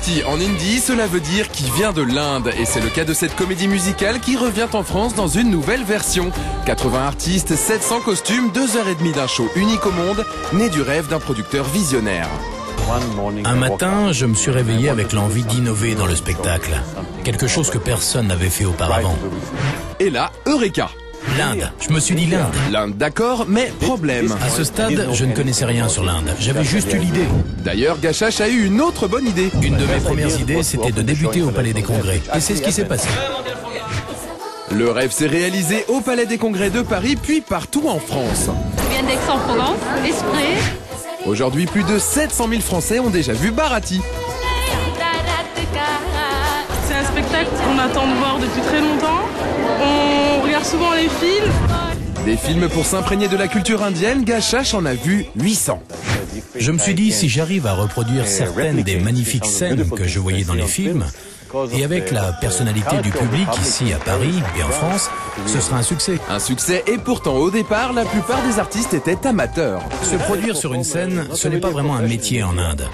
Bharati en hindi, cela veut dire qui vient de l'Inde. Et c'est le cas de cette comédie musicale qui revient en France dans une nouvelle version. 80 artistes, 700 costumes, 2h30 d'un show unique au monde, né du rêve d'un producteur visionnaire. Un matin, je me suis réveillé avec l'envie d'innover dans le spectacle. Quelque chose que personne n'avait fait auparavant. Et là, Eureka! L'Inde. Je me suis dit l'Inde. L'Inde, d'accord, mais problème. À ce stade, je ne connaissais rien sur l'Inde. J'avais juste eu l'idée. D'ailleurs, Gachache a eu une autre bonne idée. Une de mes premières idées, c'était de débuter au Palais des Congrès. Et c'est ce qui s'est passé. Le rêve s'est réalisé au Palais des Congrès de Paris, puis partout en France. Je viens d'Aix-en-Provence, Esprit. Aujourd'hui, plus de 700 000 Français ont déjà vu Bharati. C'est un spectacle qu'on attend de voir depuis très longtemps. On regarde souvent les films. Des films pour s'imprégner de la culture indienne, Gachache en a vu 800. Je me suis dit, si j'arrive à reproduire certaines des magnifiques scènes que je voyais dans les films, et avec la personnalité du public ici à Paris et en France, ce sera un succès. Un succès, et pourtant au départ, la plupart des artistes étaient amateurs. Se produire sur une scène, ce n'est pas vraiment un métier en Inde.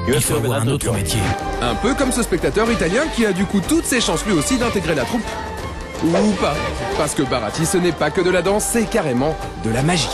Il faut avoir un autre métier. Un peu comme ce spectateur italien qui a du coup toutes ses chances lui aussi d'intégrer la troupe. Ou pas, parce que Bharati ce n'est pas que de la danse, c'est carrément de la magie.